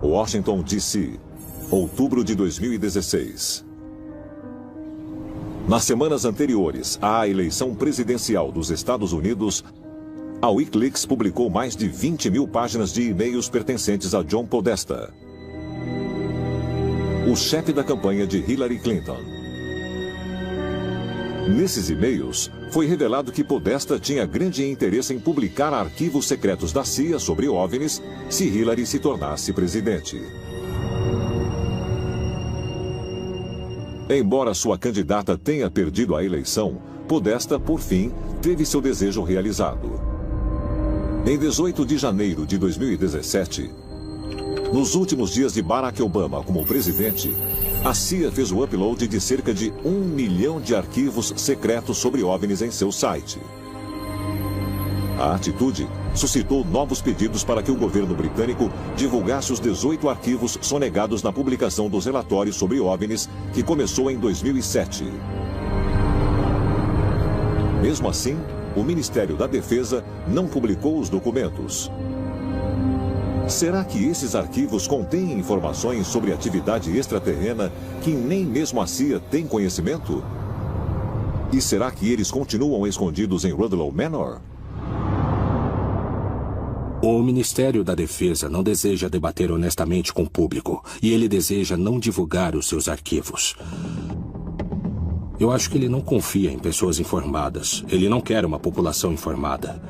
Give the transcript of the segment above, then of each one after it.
Washington, D.C., outubro de 2016. Nas semanas anteriores à eleição presidencial dos Estados Unidos, a Wikileaks publicou mais de 20 mil páginas de e-mails pertencentes a John Podesta, o chefe da campanha de Hillary Clinton. Nesses e-mails, foi revelado que Podesta tinha grande interesse em publicar arquivos secretos da CIA sobre OVNIs se Hillary se tornasse presidente. Embora sua candidata tenha perdido a eleição, Podesta, por fim, teve seu desejo realizado. Em 18 de janeiro de 2017, nos últimos dias de Barack Obama como presidente, a CIA fez o upload de cerca de 1 milhão de arquivos secretos sobre OVNIs em seu site. A atitude suscitou novos pedidos para que o governo britânico divulgasse os 18 arquivos sonegados na publicação dos relatórios sobre OVNIs, que começou em 2007. Mesmo assim, o Ministério da Defesa não publicou os documentos. Será que esses arquivos contêm informações sobre atividade extraterrena que nem mesmo a CIA tem conhecimento? E será que eles continuam escondidos em Rudloe Manor? O Ministério da Defesa não deseja debater honestamente com o público, e ele deseja não divulgar os seus arquivos. Eu acho que ele não confia em pessoas informadas. Ele não quer uma população informada.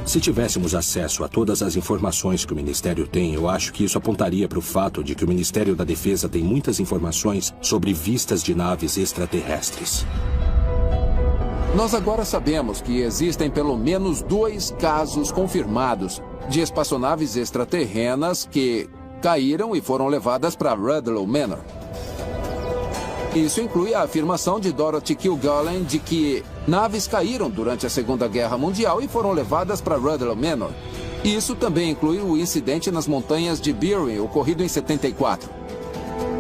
Se tivéssemos acesso a todas as informações que o Ministério tem, eu acho que isso apontaria para o fato de que o Ministério da Defesa tem muitas informações sobre vistas de naves extraterrestres. Nós agora sabemos que existem pelo menos 2 casos confirmados de espaçonaves extraterrenas que caíram e foram levadas para Rudloe Manor. Isso inclui a afirmação de Dorothy Kilgallen de que naves caíram durante a Segunda Guerra Mundial e foram levadas para Rudloe Manor. Isso também inclui o incidente nas montanhas de Beering, ocorrido em 74.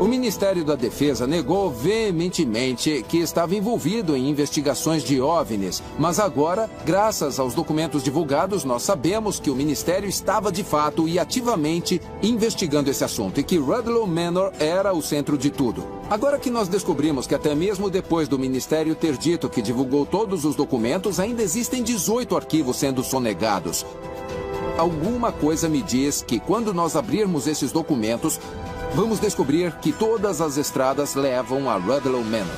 O Ministério da Defesa negou veementemente que estava envolvido em investigações de OVNIs, mas agora, graças aos documentos divulgados, nós sabemos que o Ministério estava de fato e ativamente investigando esse assunto e que Rudloe Manor era o centro de tudo. Agora que nós descobrimos que até mesmo depois do Ministério ter dito que divulgou todos os documentos, ainda existem 18 arquivos sendo sonegados. Alguma coisa me diz que quando nós abrirmos esses documentos, vamos descobrir que todas as estradas levam a Rudloe Manor.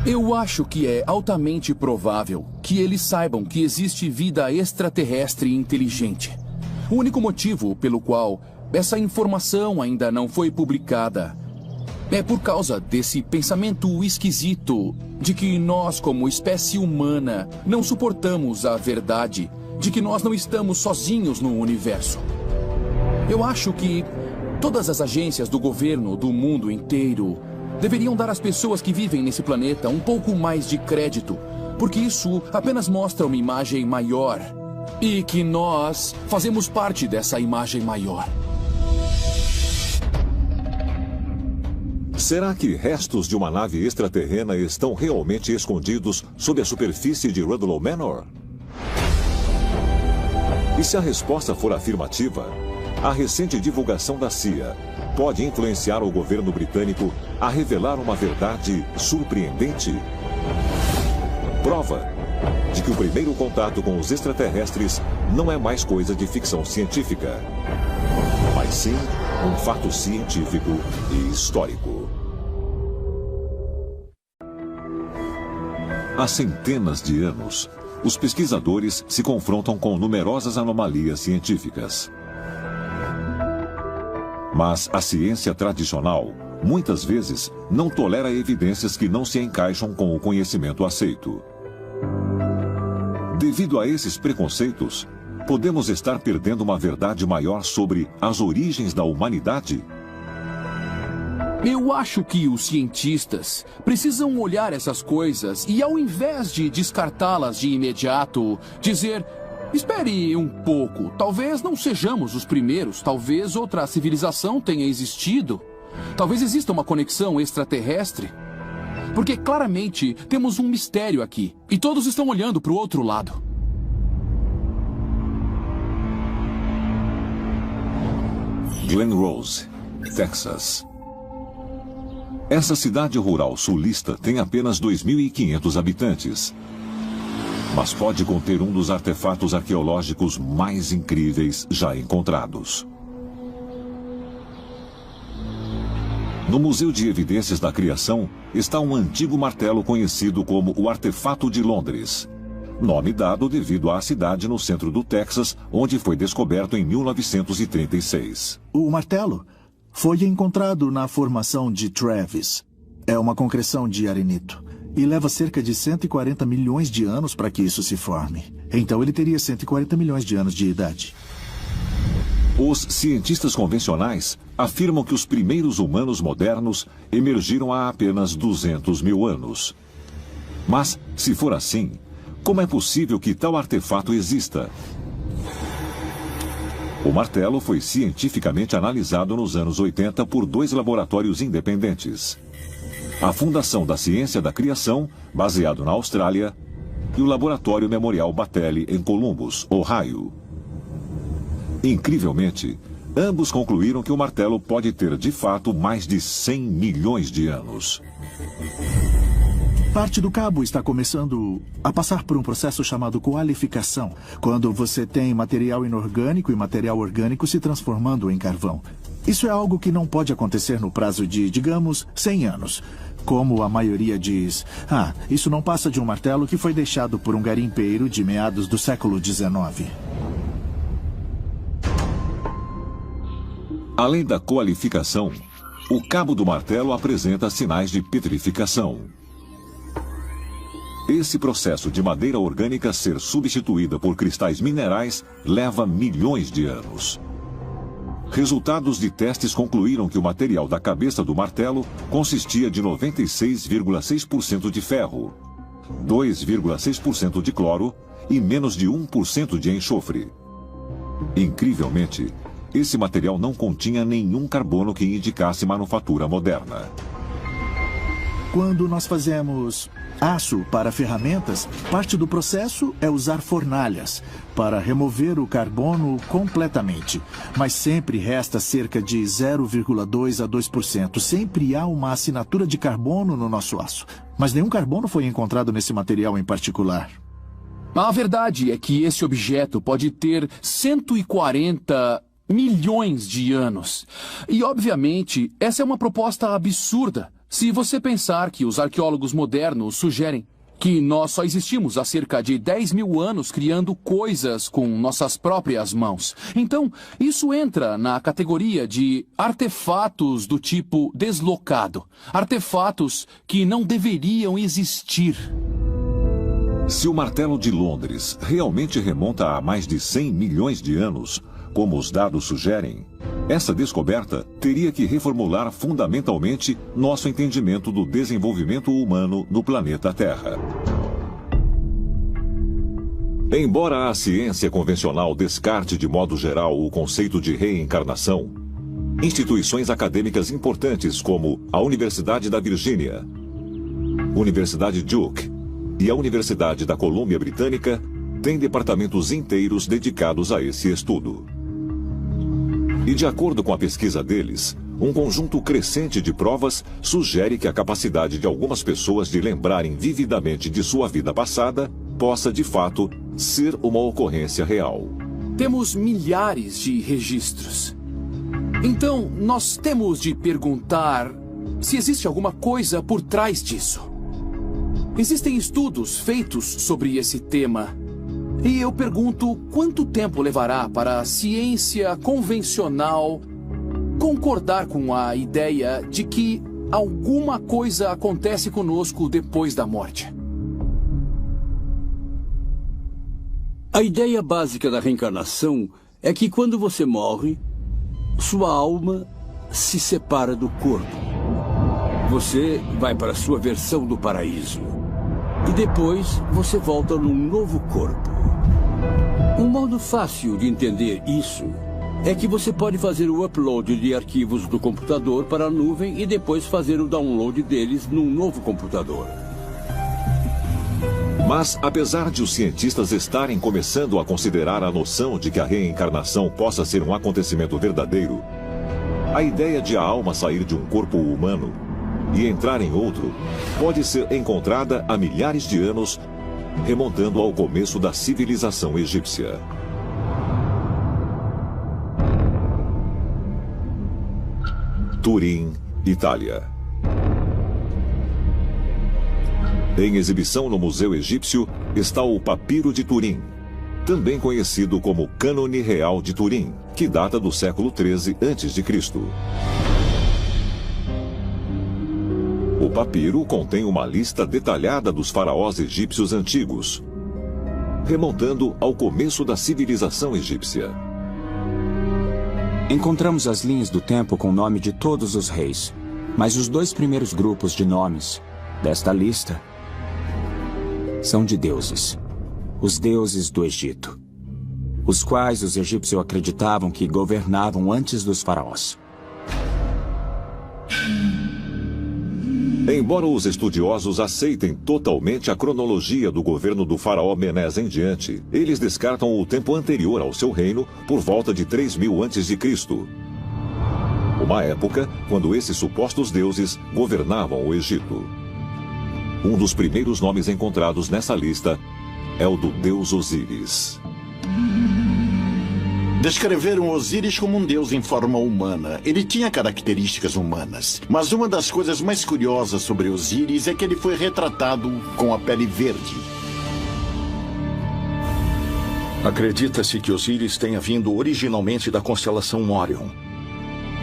Eu acho que é altamente provável que eles saibam que existe vida extraterrestre inteligente. O único motivo pelo qual essa informação ainda não foi publicada é por causa desse pensamento esquisito de que nós, como espécie humana, não suportamos a verdade de que nós não estamos sozinhos no universo. Eu acho que todas as agências do governo do mundo inteiro deveriam dar às pessoas que vivem nesse planeta um pouco mais de crédito, porque isso apenas mostra uma imagem maior e que nós fazemos parte dessa imagem maior. Será que restos de uma nave extraterrena estão realmente escondidos sob a superfície de Rudloe Manor? E se a resposta for afirmativa, a recente divulgação da CIA pode influenciar o governo britânico a revelar uma verdade surpreendente? Prova de que o primeiro contato com os extraterrestres não é mais coisa de ficção científica, mas sim um fato científico e histórico. Há centenas de anos, os pesquisadores se confrontam com numerosas anomalias científicas. Mas a ciência tradicional, muitas vezes, não tolera evidências que não se encaixam com o conhecimento aceito. Devido a esses preconceitos, podemos estar perdendo uma verdade maior sobre as origens da humanidade? Eu acho que os cientistas precisam olhar essas coisas e, ao invés de descartá-las de imediato, dizer: espere um pouco, talvez não sejamos os primeiros, talvez outra civilização tenha existido, talvez exista uma conexão extraterrestre. Porque claramente temos um mistério aqui e todos estão olhando para o outro lado. Glen Rose, Texas. Essa cidade rural sulista tem apenas 2.500 habitantes, mas pode conter um dos artefatos arqueológicos mais incríveis já encontrados. No Museu de Evidências da Criação está um antigo martelo conhecido como o Artefato de Londres, nome dado devido à cidade no centro do Texas, onde foi descoberto em 1936. O martelo foi encontrado na formação de Travis. É uma concreção de arenito e leva cerca de 140 milhões de anos para que isso se forme. Então ele teria 140 milhões de anos de idade. Os cientistas convencionais afirmam que os primeiros humanos modernos emergiram há apenas 200 mil anos. Mas, se for assim, como é possível que tal artefato exista? O martelo foi cientificamente analisado nos anos 80 por 2 laboratórios independentes: a Fundação da Ciência da Criação, baseado na Austrália, e o Laboratório Memorial Battelli, em Columbus, Ohio. Incrivelmente, ambos concluíram que o martelo pode ter, de fato, mais de 100 milhões de anos. Parte do cabo está começando a passar por um processo chamado qualificação, quando você tem material inorgânico e material orgânico se transformando em carvão. Isso é algo que não pode acontecer no prazo de, digamos, 100 anos. Como a maioria diz, isso não passa de um martelo que foi deixado por um garimpeiro de meados do século XIX. Além da qualificação, o cabo do martelo apresenta sinais de petrificação. Esse processo de madeira orgânica ser substituída por cristais minerais leva milhões de anos. Resultados de testes concluíram que o material da cabeça do martelo consistia de 96,6% de ferro, 2,6% de cloro e menos de 1% de enxofre. Incrivelmente, esse material não continha nenhum carbono que indicasse manufatura moderna. Quando nós fazemos aço para ferramentas, parte do processo é usar fornalhas para remover o carbono completamente. Mas sempre resta cerca de 0,2 a 2%. Sempre há uma assinatura de carbono no nosso aço. Mas nenhum carbono foi encontrado nesse material em particular. A verdade é que esse objeto pode ter 140 milhões de anos. E, obviamente, essa é uma proposta absurda. Se você pensar que os arqueólogos modernos sugerem que nós só existimos há cerca de 10 mil anos criando coisas com nossas próprias mãos. Então, isso entra na categoria de artefatos do tipo deslocado. Artefatos que não deveriam existir. Se o martelo de Londres realmente remonta a mais de 100 milhões de anos, como os dados sugerem, essa descoberta teria que reformular fundamentalmente nosso entendimento do desenvolvimento humano no planeta Terra. Embora a ciência convencional descarte de modo geral o conceito de reencarnação, instituições acadêmicas importantes como a Universidade da Virgínia, Universidade Duke e a Universidade da Colômbia Britânica têm departamentos inteiros dedicados a esse estudo. E de acordo com a pesquisa deles, um conjunto crescente de provas sugere que a capacidade de algumas pessoas de lembrarem vividamente de sua vida passada possa, de fato, ser uma ocorrência real. Temos milhares de registros. Então, nós temos de perguntar se existe alguma coisa por trás disso. Existem estudos feitos sobre esse tema. E eu pergunto, quanto tempo levará para a ciência convencional concordar com a ideia de que alguma coisa acontece conosco depois da morte? A ideia básica da reencarnação é que quando você morre, sua alma se separa do corpo. Você vai para a sua versão do paraíso. E depois você volta num novo corpo. Um modo fácil de entender isso é que você pode fazer o upload de arquivos do computador para a nuvem e depois fazer o download deles num novo computador. Mas, apesar de os cientistas estarem começando a considerar a noção de que a reencarnação possa ser um acontecimento verdadeiro, A ideia de a alma sair de um corpo humano e entrar em outro pode ser encontrada há milhares de anos, remontando ao começo da civilização egípcia. Turim, Itália. Em exibição no Museu Egípcio está o Papiro de Turim, também conhecido como Cânone Real de Turim, que data do século XIII a.C. O papiro contém uma lista detalhada dos faraós egípcios antigos, remontando ao começo da civilização egípcia. Encontramos as linhas do tempo com o nome de todos os reis, mas os 2 primeiros grupos de nomes desta lista são de deuses, os deuses do Egito, os quais os egípcios acreditavam que governavam antes dos faraós. Embora os estudiosos aceitem totalmente a cronologia do governo do faraó Menés em diante, eles descartam o tempo anterior ao seu reino por volta de 3000 a.C., uma época quando esses supostos deuses governavam o Egito. Um dos primeiros nomes encontrados nessa lista é o do deus Osíris. Descreveram Osíris como um deus em forma humana. Ele tinha características humanas. Mas uma das coisas mais curiosas sobre Osíris é que ele foi retratado com a pele verde. Acredita-se que Osíris tenha vindo originalmente da constelação Órion.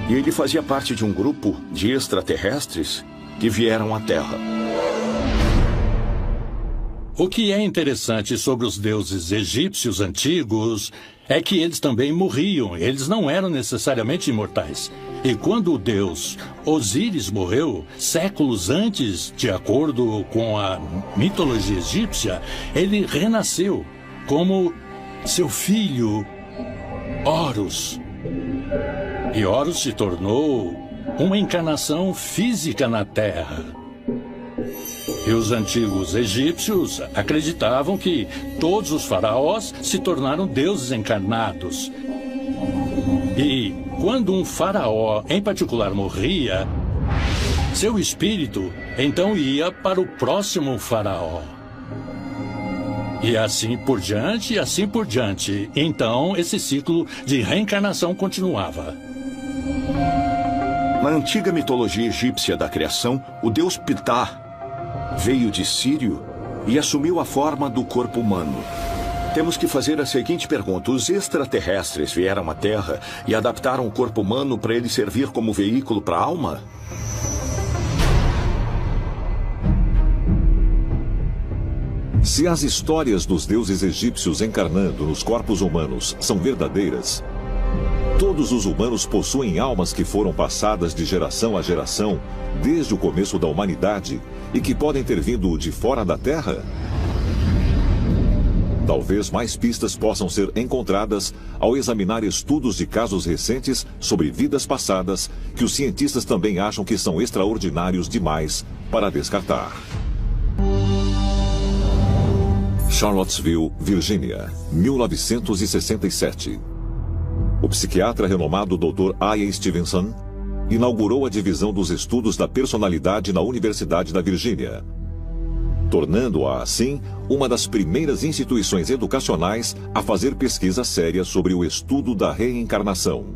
E ele fazia parte de um grupo de extraterrestres que vieram à Terra. O que é interessante sobre os deuses egípcios antigos é que eles também morriam. Eles não eram necessariamente imortais. E quando o deus Osíris morreu, séculos antes, de acordo com a mitologia egípcia, ele renasceu como seu filho Horus. E Horus se tornou uma encarnação física na Terra. E os antigos egípcios acreditavam que todos os faraós se tornaram deuses encarnados. E quando um faraó, em particular, morria, seu espírito então ia para o próximo faraó. E assim por diante, e assim por diante. Então, esse ciclo de reencarnação continuava. Na antiga mitologia egípcia da criação, o deus Ptah veio de Sírio e assumiu a forma do corpo humano. Temos que fazer a seguinte pergunta: os extraterrestres vieram à Terra e adaptaram o corpo humano para ele servir como veículo para a alma? Se as histórias dos deuses egípcios encarnando nos corpos humanos são verdadeiras, todos os humanos possuem almas que foram passadas de geração a geração desde o começo da humanidade e que podem ter vindo de fora da Terra? Talvez mais pistas possam ser encontradas ao examinar estudos de casos recentes sobre vidas passadas que os cientistas também acham que são extraordinários demais para descartar. Charlottesville, Virgínia, 1967. O psiquiatra renomado Dr. I.A. Stevenson inaugurou a divisão dos estudos da personalidade na Universidade da Virgínia, tornando-a, assim, uma das primeiras instituições educacionais a fazer pesquisa séria sobre o estudo da reencarnação.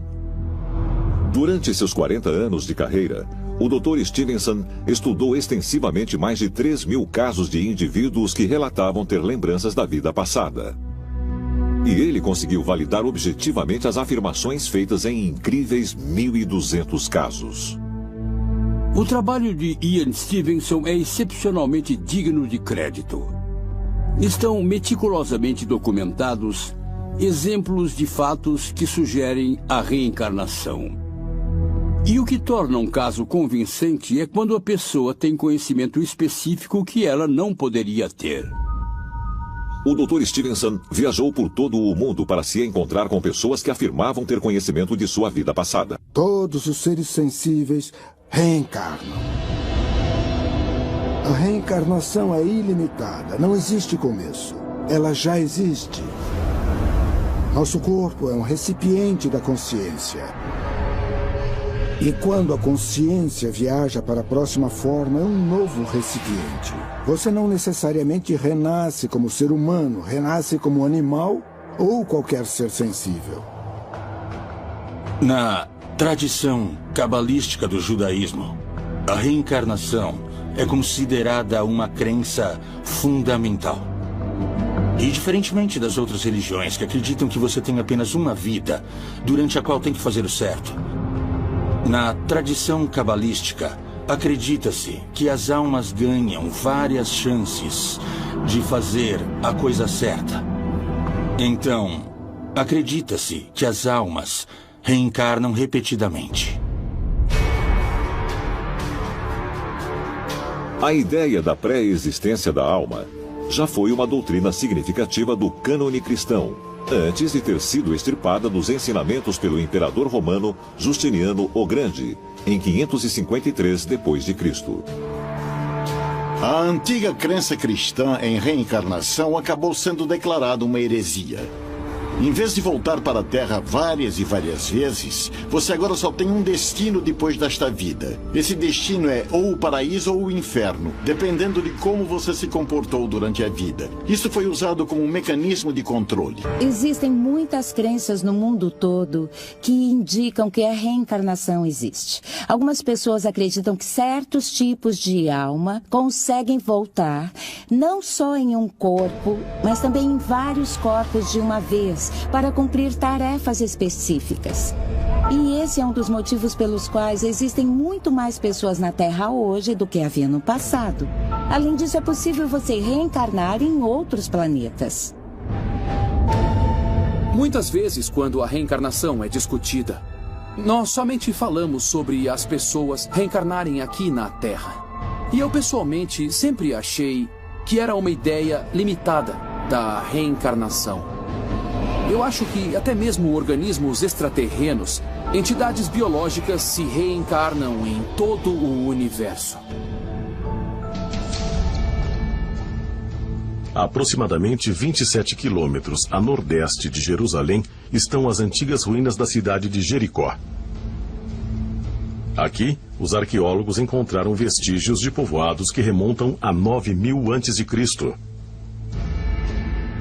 Durante seus 40 anos de carreira, o Dr. Stevenson estudou extensivamente mais de 3.000 casos de indivíduos que relatavam ter lembranças da vida passada. E ele conseguiu validar objetivamente as afirmações feitas em incríveis 1.200 casos. O trabalho de Ian Stevenson é excepcionalmente digno de crédito. Estão meticulosamente documentados exemplos de fatos que sugerem a reencarnação. E o que torna um caso convincente é quando a pessoa tem conhecimento específico que ela não poderia ter. O Dr. Stevenson viajou por todo o mundo para se encontrar com pessoas que afirmavam ter conhecimento de sua vida passada. Todos os seres sensíveis reencarnam. A reencarnação é ilimitada, não existe começo. Ela já existe. Nosso corpo é um recipiente da consciência. E quando a consciência viaja para a próxima forma, é um novo recipiente. Você não necessariamente renasce como ser humano, renasce como animal ou qualquer ser sensível. Na tradição cabalística do judaísmo, a reencarnação é considerada uma crença fundamental. E diferentemente das outras religiões que acreditam que você tem apenas uma vida, durante a qual tem que fazer o certo, na tradição cabalística, acredita-se que as almas ganham várias chances de fazer a coisa certa. Então, acredita-se que as almas reencarnam repetidamente. A ideia da pré-existência da alma já foi uma doutrina significativa do cânone cristão, antes de ter sido extirpada dos ensinamentos pelo imperador romano Justiniano o Grande, em 553 d.C. A antiga crença cristã em reencarnação acabou sendo declarada uma heresia. Em vez de voltar para a Terra várias e várias vezes, você agora só tem um destino depois desta vida. Esse destino é ou o paraíso ou o inferno, dependendo de como você se comportou durante a vida. Isso foi usado como um mecanismo de controle. Existem muitas crenças no mundo todo que indicam que a reencarnação existe. Algumas pessoas acreditam que certos tipos de alma conseguem voltar, não só em um corpo, mas também em vários corpos de uma vez, para cumprir tarefas específicas. E esse é um dos motivos pelos quais existem muito mais pessoas na Terra hoje do que havia no passado. Além disso, é possível você reencarnar em outros planetas. Muitas vezes, quando a reencarnação é discutida, nós somente falamos sobre as pessoas reencarnarem aqui na Terra. E eu, pessoalmente, sempre achei que era uma ideia limitada da reencarnação. Eu acho que até mesmo organismos extraterrenos, entidades biológicas, se reencarnam em todo o universo. A aproximadamente 27 quilômetros a nordeste de Jerusalém estão as antigas ruínas da cidade de Jericó. Aqui, os arqueólogos encontraram vestígios de povoados que remontam a 9.000 a.C.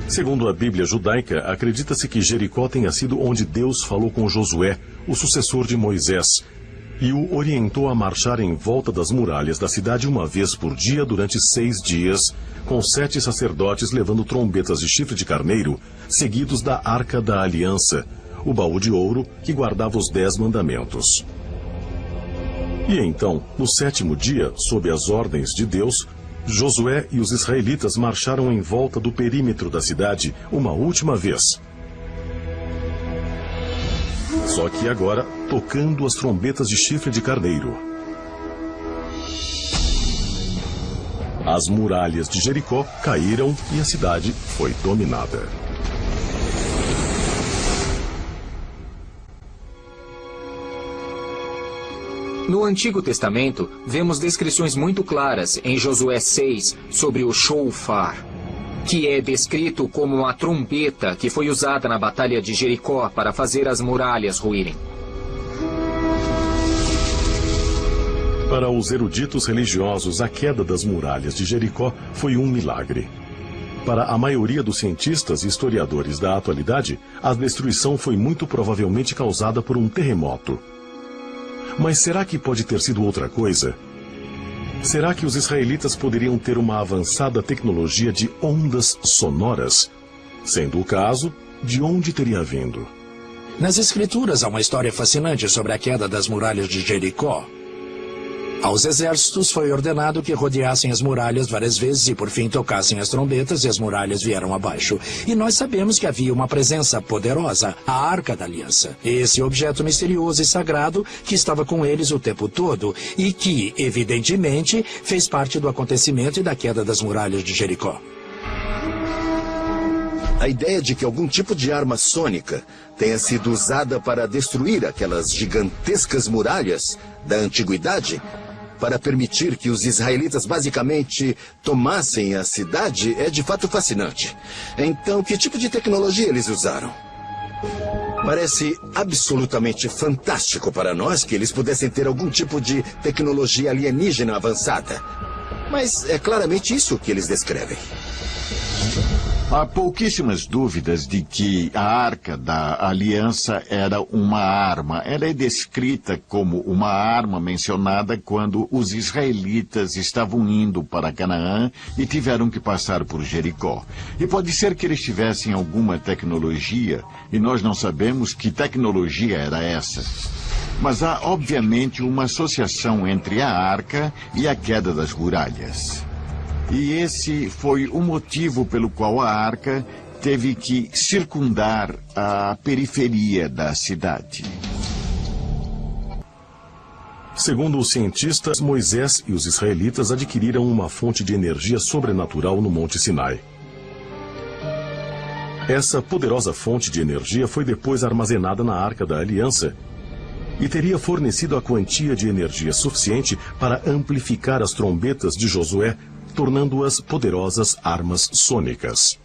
Segundo a Bíblia judaica, acredita-se que Jericó tenha sido onde Deus falou com Josué, o sucessor de Moisés, e o orientou a marchar em volta das muralhas da cidade uma vez por dia durante 6 dias, com 7 sacerdotes levando trombetas de chifre de carneiro, seguidos da Arca da Aliança, o baú de ouro que guardava os 10 mandamentos. E então, no 7º dia, sob as ordens de Deus, Josué e os israelitas marcharam em volta do perímetro da cidade uma última vez. Só que agora, tocando as trombetas de chifre de carneiro. As muralhas de Jericó caíram e a cidade foi dominada. No Antigo Testamento, vemos descrições muito claras em Josué 6 sobre o shofar, que é descrito como uma trombeta que foi usada na Batalha de Jericó para fazer as muralhas ruírem. Para os eruditos religiosos, a queda das muralhas de Jericó foi um milagre. Para a maioria dos cientistas e historiadores da atualidade, a destruição foi muito provavelmente causada por um terremoto. Mas será que pode ter sido outra coisa? Será que os israelitas poderiam ter uma avançada tecnologia de ondas sonoras? Sendo o caso, de onde teria vindo? Nas escrituras há uma história fascinante sobre a queda das muralhas de Jericó. Aos exércitos foi ordenado que rodeassem as muralhas várias vezes e por fim tocassem as trombetas e as muralhas vieram abaixo. E nós sabemos que havia uma presença poderosa, a Arca da Aliança. Esse objeto misterioso e sagrado que estava com eles o tempo todo e que, evidentemente, fez parte do acontecimento e da queda das muralhas de Jericó. A ideia de que algum tipo de arma sônica tenha sido usada para destruir aquelas gigantescas muralhas da antiguidade, para permitir que os israelitas basicamente tomassem a cidade, é de fato fascinante. Então, que tipo de tecnologia eles usaram? Parece absolutamente fantástico para nós que eles pudessem ter algum tipo de tecnologia alienígena avançada. Mas é claramente isso que eles descrevem. Há pouquíssimas dúvidas de que a Arca da Aliança era uma arma. Ela é descrita como uma arma mencionada quando os israelitas estavam indo para Canaã e tiveram que passar por Jericó. E pode ser que eles tivessem alguma tecnologia, e nós não sabemos que tecnologia era essa. Mas há, obviamente, uma associação entre a Arca e a queda das muralhas. E esse foi o motivo pelo qual a Arca teve que circundar a periferia da cidade. Segundo os cientistas, Moisés e os israelitas adquiriram uma fonte de energia sobrenatural no Monte Sinai. Essa poderosa fonte de energia foi depois armazenada na Arca da Aliança e teria fornecido a quantia de energia suficiente para amplificar as trombetas de Josué, tornando-as poderosas armas sônicas.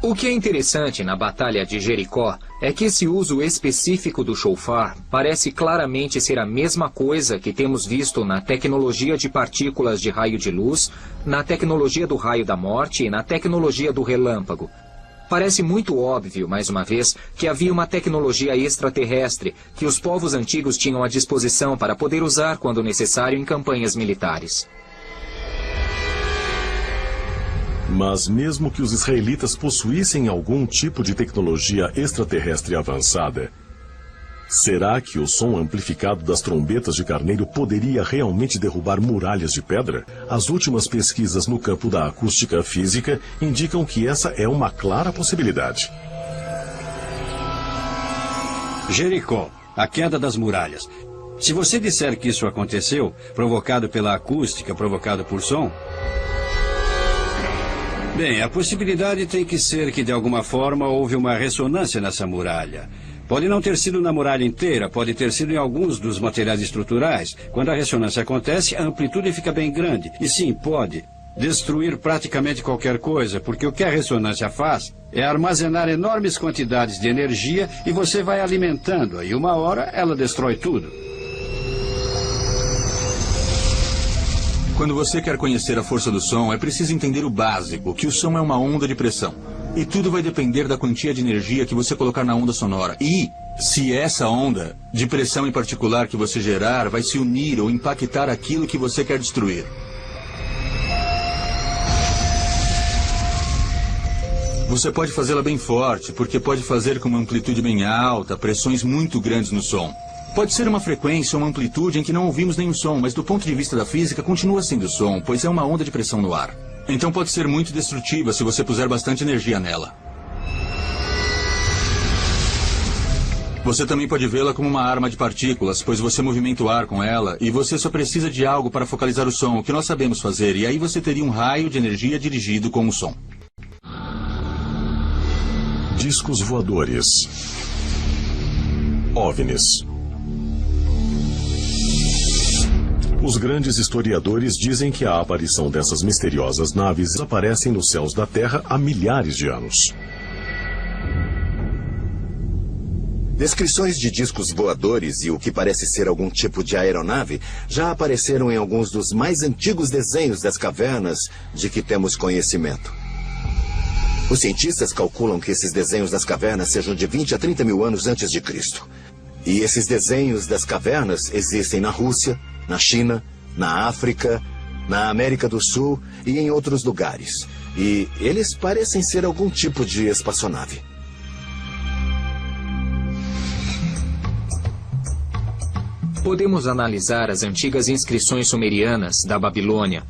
O que é interessante na Batalha de Jericó é que esse uso específico do shofar parece claramente ser a mesma coisa que temos visto na tecnologia de partículas de raio de luz, na tecnologia do raio da morte e na tecnologia do relâmpago. Parece muito óbvio, mais uma vez, que havia uma tecnologia extraterrestre que os povos antigos tinham à disposição para poder usar quando necessário em campanhas militares. Mas mesmo que os israelitas possuíssem algum tipo de tecnologia extraterrestre avançada, será que o som amplificado das trombetas de carneiro poderia realmente derrubar muralhas de pedra? As últimas pesquisas no campo da acústica física indicam que essa é uma clara possibilidade. Jericó, a queda das muralhas. Se você disser que isso aconteceu, provocado pela acústica, provocado por som... Bem, a possibilidade tem que ser que de alguma forma houve uma ressonância nessa muralha. Pode não ter sido na muralha inteira, pode ter sido em alguns dos materiais estruturais. Quando a ressonância acontece, a amplitude fica bem grande. E sim, pode destruir praticamente qualquer coisa, porque o que a ressonância faz é armazenar enormes quantidades de energia e você vai alimentando-a, e uma hora ela destrói tudo. Quando você quer conhecer a força do som, é preciso entender o básico, que o som é uma onda de pressão. E tudo vai depender da quantia de energia que você colocar na onda sonora. E se essa onda, de pressão em particular que você gerar, vai se unir ou impactar aquilo que você quer destruir. Você pode fazê-la bem forte, porque pode fazer com uma amplitude bem alta, pressões muito grandes no som. Pode ser uma frequência ou uma amplitude em que não ouvimos nenhum som, mas do ponto de vista da física continua sendo som, pois é uma onda de pressão no ar. Então pode ser muito destrutiva se você puser bastante energia nela. Você também pode vê-la como uma arma de partículas, pois você movimenta o ar com ela e você só precisa de algo para focalizar o som, o que nós sabemos fazer, e aí você teria um raio de energia dirigido com o som. Discos voadores. OVNIs. Os grandes historiadores dizem que a aparição dessas misteriosas naves aparecem nos céus da Terra há milhares de anos. Descrições de discos voadores e o que parece ser algum tipo de aeronave já apareceram em alguns dos mais antigos desenhos das cavernas de que temos conhecimento. Os cientistas calculam que esses desenhos das cavernas sejam de 20 a 30 mil anos antes de Cristo. E esses desenhos das cavernas existem na Rússia, na China, na África, na América do Sul e em outros lugares. E eles parecem ser algum tipo de espaçonave. Podemos analisar as antigas inscrições sumerianas da Babilônia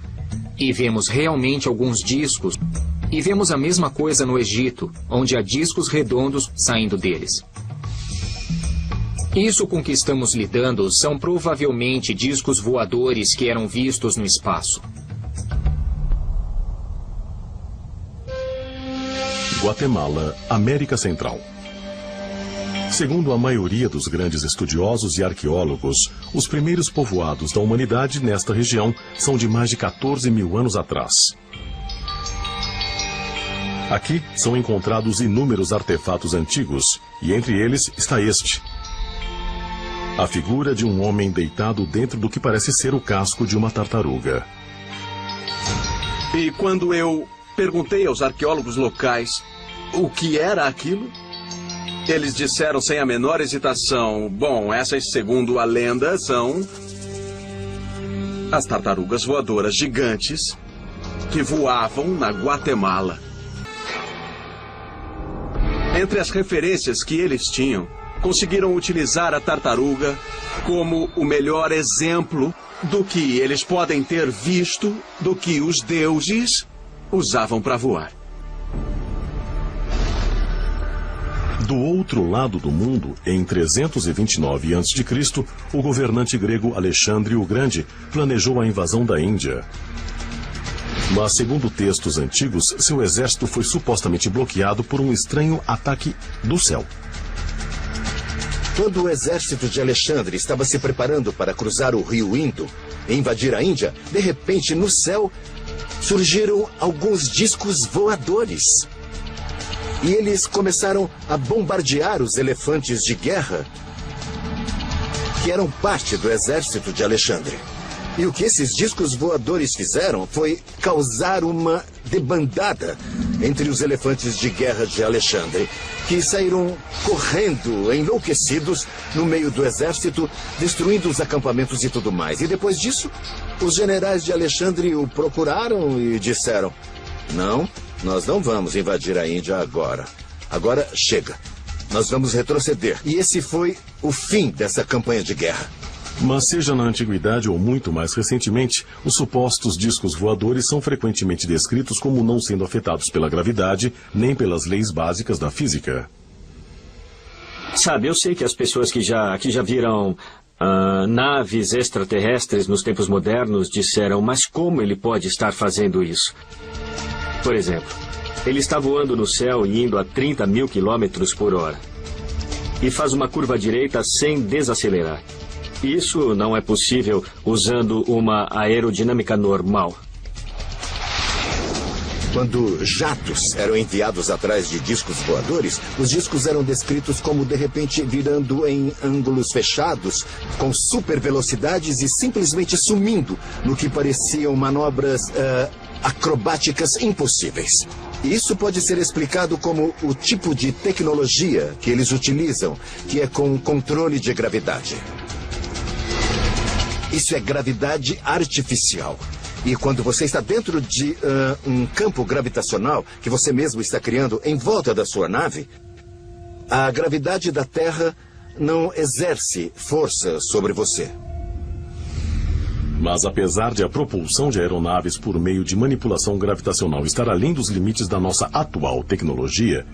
e vemos realmente alguns discos. E vemos a mesma coisa no Egito, onde há discos redondos saindo deles. Isso com que estamos lidando são provavelmente discos voadores que eram vistos no espaço. Guatemala, América Central. Segundo a maioria dos grandes estudiosos e arqueólogos, os primeiros povoados da humanidade nesta região são de mais de 14 mil anos atrás. Aqui são encontrados inúmeros artefatos antigos, e entre eles está este. A figura de um homem deitado dentro do que parece ser o casco de uma tartaruga. E quando eu perguntei aos arqueólogos locais o que era aquilo, eles disseram sem a menor hesitação: bom, essas, segundo a lenda, são as tartarugas voadoras gigantes que voavam na Guatemala. Entre as referências que eles tinham, conseguiram utilizar a tartaruga como o melhor exemplo do que eles podem ter visto do que os deuses usavam para voar. Do outro lado do mundo, em 329 a.C., o governante grego Alexandre o Grande planejou a invasão da Índia. Mas, segundo textos antigos, seu exército foi supostamente bloqueado por um estranho ataque do céu. Quando o exército de Alexandre estava se preparando para cruzar o rio Indo e invadir a Índia, de repente, no céu, surgiram alguns discos voadores. E eles começaram a bombardear os elefantes de guerra, que eram parte do exército de Alexandre. E o que esses discos voadores fizeram foi causar uma debandada entre os elefantes de guerra de Alexandre, que saíram correndo, enlouquecidos, no meio do exército, destruindo os acampamentos e tudo mais. E depois disso, os generais de Alexandre o procuraram e disseram: não, nós não vamos invadir a Índia agora. Agora chega. Nós vamos retroceder. E esse foi o fim dessa campanha de guerra. Mas seja na antiguidade ou muito mais recentemente, os supostos discos voadores são frequentemente descritos como não sendo afetados pela gravidade nem pelas leis básicas da física. Sabe, eu sei que as pessoas que já viram naves extraterrestres nos tempos modernos disseram: mas como ele pode estar fazendo isso? Por exemplo, ele está voando no céu e indo a 30 mil quilômetros por hora. E faz uma curva à direita sem desacelerar. Isso não é possível usando uma aerodinâmica normal. Quando jatos eram enviados atrás de discos voadores, os discos eram descritos como, de repente, virando em ângulos fechados, com super velocidades e simplesmente sumindo no que pareciam manobras acrobáticas impossíveis. Isso pode ser explicado como o tipo de tecnologia que eles utilizam, que é com controle de gravidade. Isso é gravidade artificial. E quando você está dentro de um campo gravitacional que você mesmo está criando em volta da sua nave, a gravidade da Terra não exerce força sobre você. Mas apesar de a propulsão de aeronaves por meio de manipulação gravitacional estar além dos limites da nossa atual tecnologia,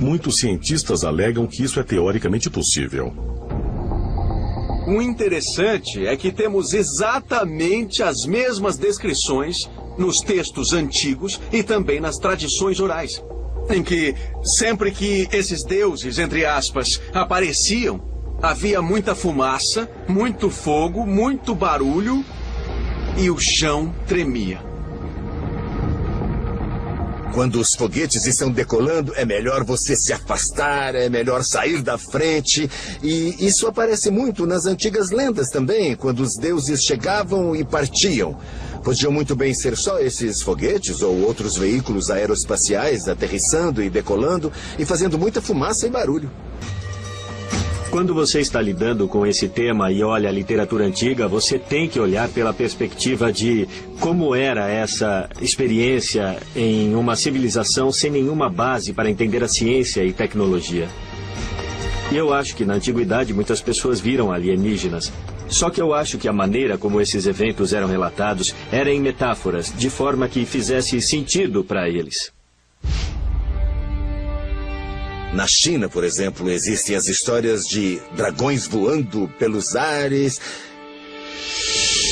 muitos cientistas alegam que isso é teoricamente possível. O interessante é que temos exatamente as mesmas descrições nos textos antigos e também nas tradições orais, em que sempre que esses deuses, entre aspas, apareciam, havia muita fumaça, muito fogo, muito barulho e o chão tremia. Quando os foguetes estão decolando, é melhor você se afastar, é melhor sair da frente. E isso aparece muito nas antigas lendas também, quando os deuses chegavam e partiam. Podiam muito bem ser só esses foguetes ou outros veículos aeroespaciais aterrissando e decolando e fazendo muita fumaça e barulho. Quando você está lidando com esse tema e olha a literatura antiga, você tem que olhar pela perspectiva de como era essa experiência em uma civilização sem nenhuma base para entender a ciência e tecnologia. E eu acho que na antiguidade muitas pessoas viram alienígenas. Só que eu acho que a maneira como esses eventos eram relatados era em metáforas, de forma que fizesse sentido para eles. Na China, por exemplo, existem as histórias de dragões voando pelos ares.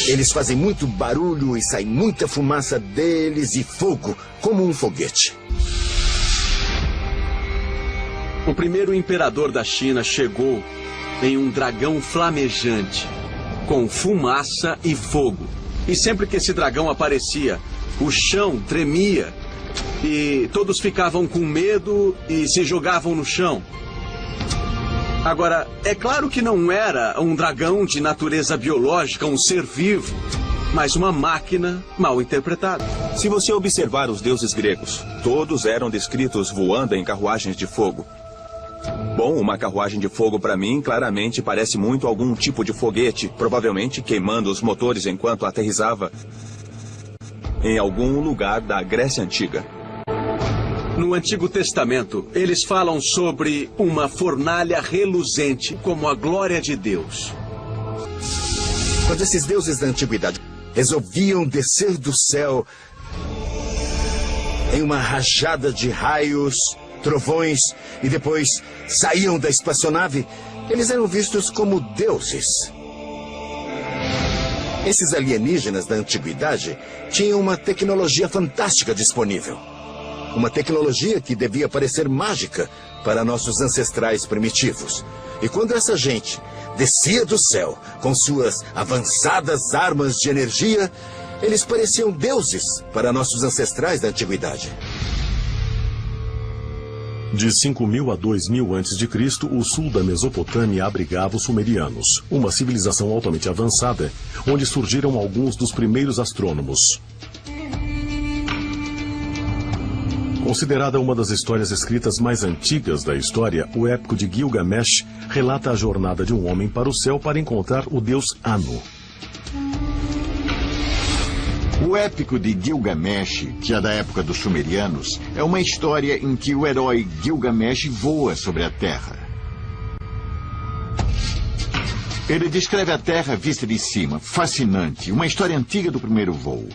Eles fazem muito barulho e sai muita fumaça deles e fogo, como um foguete. O primeiro imperador da China chegou em um dragão flamejante, com fumaça e fogo. E sempre que esse dragão aparecia, o chão tremia E todos ficavam com medo e se jogavam no chão. Agora, é claro que não era um dragão de natureza biológica, um ser vivo, mas uma máquina mal interpretada. Se você observar os deuses gregos, todos eram descritos voando em carruagens de fogo. Bom, uma carruagem de fogo para mim claramente parece muito algum tipo de foguete, provavelmente queimando os motores enquanto aterrissava em algum lugar da Grécia Antiga. No Antigo Testamento, eles falam sobre uma fornalha reluzente como a glória de Deus. Quando esses deuses da antiguidade resolviam descer do céu em uma rajada de raios, trovões e depois saíam da espaçonave, eles eram vistos como deuses. Esses alienígenas da antiguidade tinham uma tecnologia fantástica disponível. Uma tecnologia que devia parecer mágica para nossos ancestrais primitivos. E quando essa gente descia do céu com suas avançadas armas de energia, eles pareciam deuses para nossos ancestrais da antiguidade. De 5.000 a 2.000 a.C., o sul da Mesopotâmia abrigava os sumerianos, uma civilização altamente avançada, onde surgiram alguns dos primeiros astrônomos. Considerada uma das histórias escritas mais antigas da história, o épico de Gilgamesh relata a jornada de um homem para o céu para encontrar o deus Anu. O épico de Gilgamesh, que é da época dos sumerianos, é uma história em que o herói Gilgamesh voa sobre a Terra. Ele descreve a Terra vista de cima, fascinante, uma história antiga do primeiro voo.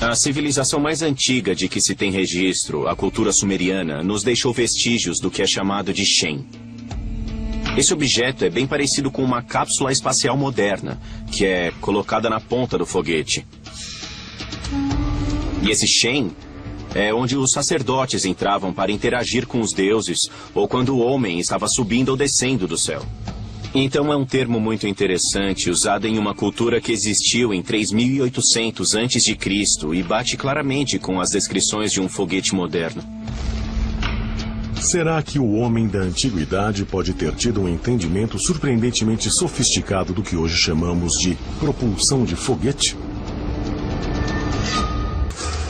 A civilização mais antiga de que se tem registro, a cultura sumeriana, nos deixou vestígios do que é chamado de Shem. Esse objeto é bem parecido com uma cápsula espacial moderna, que é colocada na ponta do foguete. E esse Shem é onde os sacerdotes entravam para interagir com os deuses, ou quando o homem estava subindo ou descendo do céu. Então é um termo muito interessante, usado em uma cultura que existiu em 3.800 a.C. e bate claramente com as descrições de um foguete moderno. Será que o homem da antiguidade pode ter tido um entendimento surpreendentemente sofisticado do que hoje chamamos de propulsão de foguete?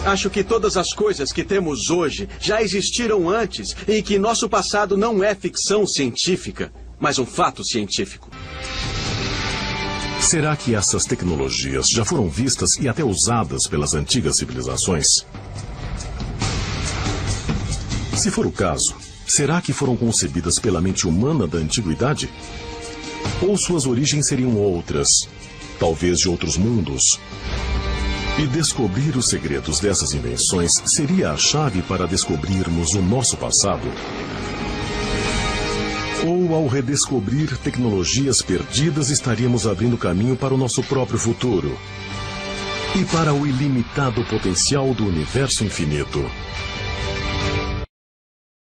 Acho que todas as coisas que temos hoje já existiram antes e que nosso passado não é ficção científica, mas um fato científico. Será que essas tecnologias já foram vistas e até usadas pelas antigas civilizações? Se for o caso, será que foram concebidas pela mente humana da antiguidade? Ou suas origens seriam outras, talvez de outros mundos? E descobrir os segredos dessas invenções seria a chave para descobrirmos o nosso passado? Ou, ao redescobrir tecnologias perdidas, estaríamos abrindo caminho para o nosso próprio futuro e para o ilimitado potencial do universo infinito?